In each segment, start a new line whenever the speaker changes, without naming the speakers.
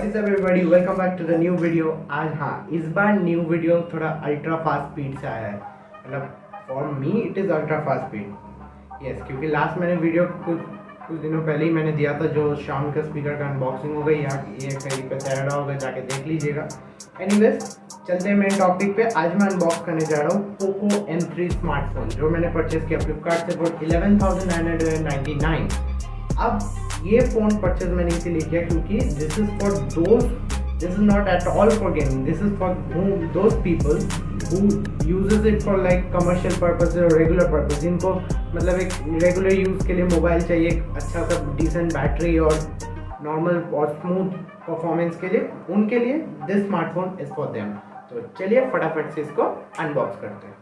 Is up everybody, welcome back to the new video. आज इस बार न्यू वीडियो थोड़ा अल्ट्रा फास्ट स्पीड से आया है। मतलब for me it is ultra fast speed, yes, क्योंकि लास्ट मैंने वीडियो कुछ दिनों पहले ही मैंने दिया था जो शाम के स्पीकर का अनबॉक्सिंग हो गई, या ये कहीं पे तैयार होगा, जाके देख लीजिएगा। एनीवेज, चलते हैं मेन टॉपिक पे। आज मैं अनबॉक्स करने जा रहा हूँ पोको M3 स्मार्टफोन, जो मैंने परचेज किया फ्लिपकार्ट से फॉर 11,999। अब ये फ़ोन परचेज मैंने इसीलिए किया क्योंकि this is not at all for gaming, this is for those people who uses it for like commercial purpose और रेगुलर पर्पज, जिनको मतलब एक रेगुलर यूज़ के लिए मोबाइल चाहिए, अच्छा सा डिसेंट बैटरी और नॉर्मल और स्मूथ परफॉर्मेंस के लिए, उनके लिए this smartphone is for them. तो चलिए फटाफट से इसको अनबॉक्स करते हैं।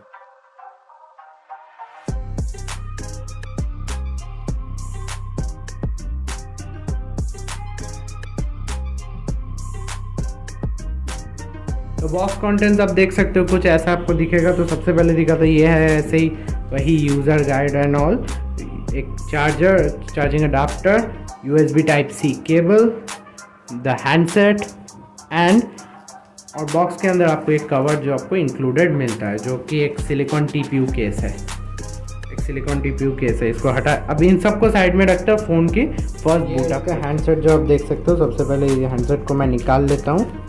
तो बॉक्स कंटेंट्स आप देख सकते हो, कुछ ऐसा आपको दिखेगा। तो सबसे पहले दिखा तो ये है ऐसे ही वही यूज़र गाइड एंड ऑल, एक charger, charging adapter, USB Type-C cable, the handset and और बॉक्स के अंदर आपको एक कवर जो आपको इंक्लूडेड मिलता है, जो कि एक सिलिकॉन TPU केस है। एक सिलिकॉन TPU केस है, इसको हटा, अभी इन सबको साइड में रखता है फ़ोन की फर्स्ट बूट। आपका हैंडसेट जो आप देख सकते हो, सबसे पहले ये हैंडसेट को मैं निकाल लेता हूँ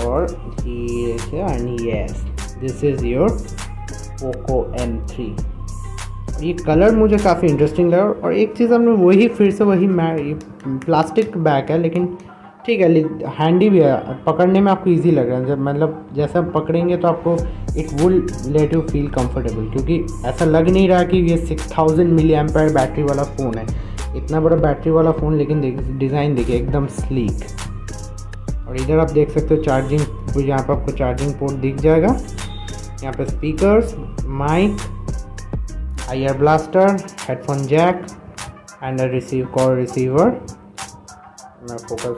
और yes, this is your Poco M3। ये कलर मुझे काफ़ी इंटरेस्टिंग लगा। और एक चीज़ हमने वही फिर से वही प्लास्टिक बैग है, लेकिन ठीक है, हैंडी भी है, पकड़ने में आपको इजी लग रहा है। जब मतलब जैसा पकड़ेंगे तो आपको it will let you feel comfortable, क्योंकि ऐसा लग नहीं रहा कि ये 6000 mAh बैटरी वाला फ़ोन है। इतना बड़ा बैटरी वाला फ़ोन, लेकिन डिज़ाइन देखिए एकदम स्लीक। और इधर आप देख सकते हो चार्जिंग, यहाँ पर आपको चार्जिंग पोर्ट दिख जाएगा। यहाँ पे speakers, mic, IR blaster, headphone jack and call receiver. मैं फोकस,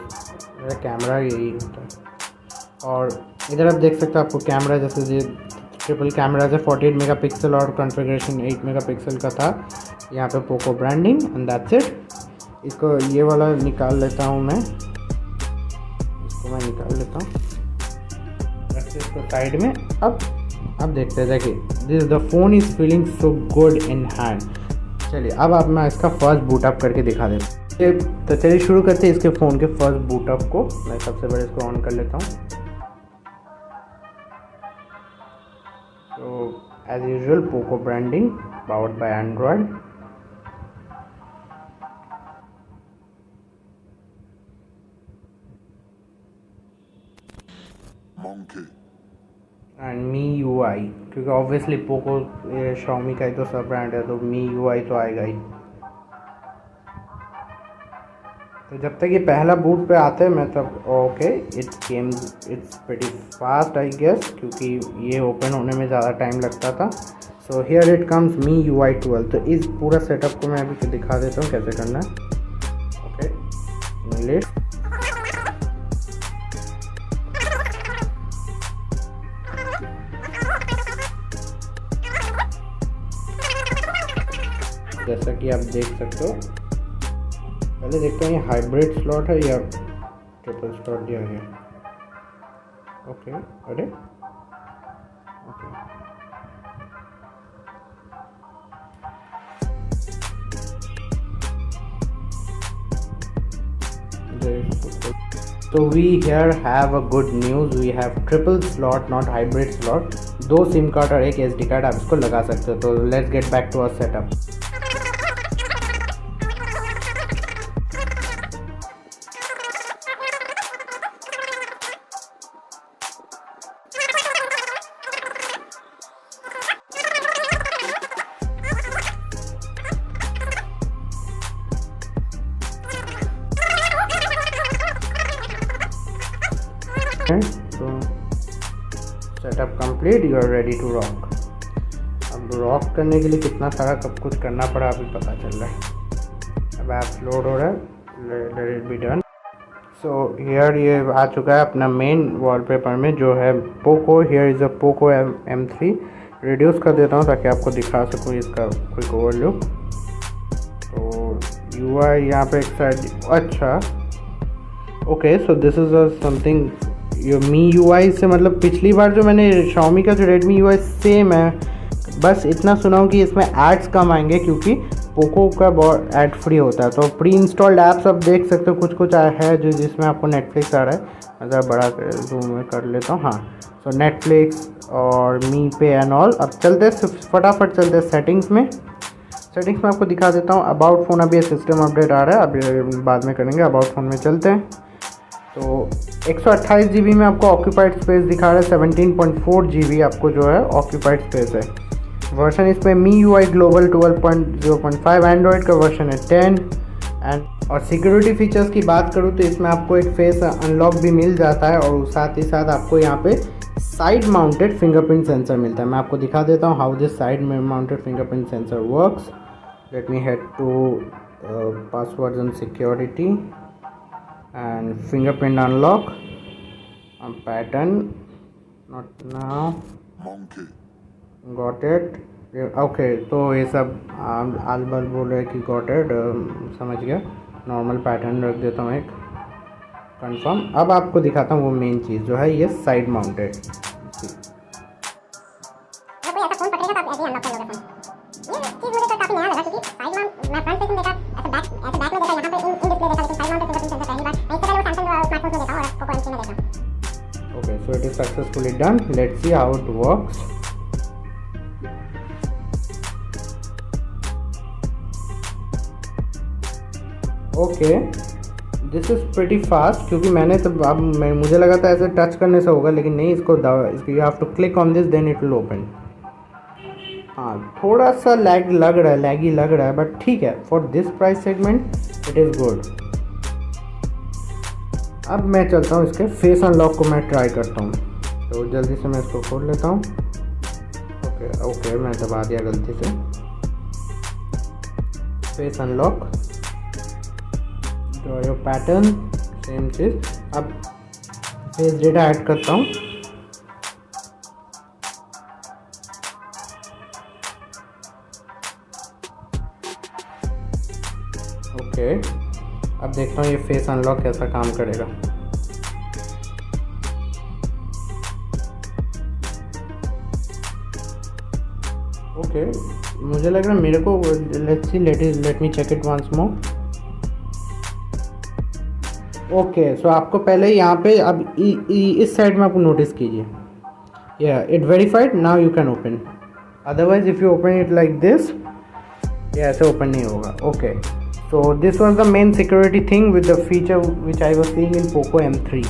मेरा कैमरा यही होता है। और इधर आप देख सकते हो आपको कैमरा, जैसे ये ट्रिपल कैमरा है, 48 मेगापिक्सल और कॉन्फ़िगरेशन 8 मेगापिक्सल का था। यहाँ पे Poco branding and that's it. इसको ये वाला निकाल लेता हूँ मैं निकाल लेता हूँ, रखते इसको साइड में। अब देखते हैं, देखिए this the phone is feeling so good in hand. चलिए अब मैं इसका फर्स्ट बूट अप करके दिखा देता हूँ। तो चलिए शुरू करते हैं इसके फ़ोन के फर्स्ट बूट अप को। मैं सबसे पहले इसको ऑन कर लेता हूँ। तो as usual Poco branding, powered by Android. And MIUI, क्योंकि ऑब्वियसली पोको Xiaomi का ही तो सब ब्रांड है, तो MIUI तो आएगा ही। तो जब तक ये पहला बूट पे आते हैं मैं तब okay, it's pretty fast I guess, क्योंकि ये ओपन होने में ज़्यादा टाइम लगता था। So here it comes MIUI 12। तो इस पूरा सेटअप को मैं अभी दिखा देता हूँ कैसे करना है। ओके, जैसा कि आप देख सकते हो, पहले देखते हैं ये हाइब्रिड स्लॉट है या ट्रिपल स्लॉट दिया गया। ओके, अरे okay, so we here have a good news, we have triple slot not hybrid slot। 2 SIM card और एक SD कार्ड आप इसको लगा सकते हो। तो let's get back to our setup। तो setup complete, you are ready to rock. अब रॉक करने के लिए कितना सारा सब कुछ करना पड़ा अभी पता चल रहा है। अब ऐप लोड हो रहा है, let it be done. So here ये आ चुका है अपना मेन वॉलपेपर में, जो है Poco. Here is a Poco M3। Reduce कर देता हूँ ताकि आपको दिखा सकूँ इसका क्विक ओवरव्यू। तो UI यहाँ पे एक साइड, अच्छा okay, so this is something yo me UI से, मतलब पिछली बार जो मैंने Xiaomi का जो Redmi UI सेम है, बस इतना सुना हूँ कि इसमें एड्स कम आएंगे क्योंकि पोको का बहुत ऐड फ्री होता है। तो प्री इंस्टॉल्ड ऐप्स आप देख सकते हो, कुछ कुछ है जो जिसमें आपको नेटफ्लिक्स आ रहा है। अगर बड़ा जूम में कर लेता हूँ, हाँ, सो नेटफ्लिक्स और मी पे एंड ऑल। अब चलते फटाफट चलते सेटिंग्स में। सेटिंग्स में आपको दिखा देता हूँ। अबाउट फ़ोन अभी सिस्टम अपडेट आ रहा है, अभी बाद में करेंगे। अबाउट फ़ोन में चलते हैं। तो 128 GB में आपको ऑक्यूपाइड स्पेस दिखा रहा है, 17.4 GB आपको जो है ऑक्यूपाइड स्पेस है। वर्जन इसमें मी UI ग्लोबल 12.0.5, एंड्रॉयड का वर्जन है 10 एंड। और सिक्योरिटी फीचर्स की बात करूँ तो इसमें आपको एक फेस अनलॉक भी मिल जाता है और साथ ही साथ आपको यहाँ पे साइड माउंटेड फिंगरप्रिंट सेंसर मिलता है। मैं आपको दिखा देता हूँ how this side mounted fingerprint sensor works. Let me head to passwords and security and fingerprint unlock pattern, not now, got it, okay. तो ये सब आलबल बोल रहे कि गॉट इट, समझ गया। नॉर्मल पैटर्न रख देता हूँ एक, कंफर्म। अब आपको दिखाता हूँ वो मेन चीज़ जो है ये side mounted. Okay, so it is successfully done. Let's see how it works. Okay, this is pretty fast क्योंकि मैंने तो अब मुझे लगा था ऐसे टच करने से होगा, लेकिन नहीं, इसको you have to click on this then it will open. हाँ, थोड़ा सा लैगी लग रहा है, बट ठीक है, for this price segment it is good. अब मैं चलता हूँ इसके फेस अनलॉक को मैं ट्राई करता हूँ। तो जल्दी से मैं इसको खोल लेता हूँ। ओके, मैं दबा दिया गलती से। Face unlock, draw your pattern, same चीज़। अब फेस डेटा ऐड करता हूँ। ओके, अब देखता हूँ ये फेस अनलॉक कैसा काम करेगा। ओके, मुझे लग रहा है मेरे को, let me check it once more. Okay, so आपको पहले यहाँ पे अब इस साइड में आपको नोटिस कीजिए, या it verified, now you can open. Otherwise if you open it like this, ये ऐसे ओपन नहीं होगा। Okay, so this was the main security thing with the feature which I was seeing in POCO M3.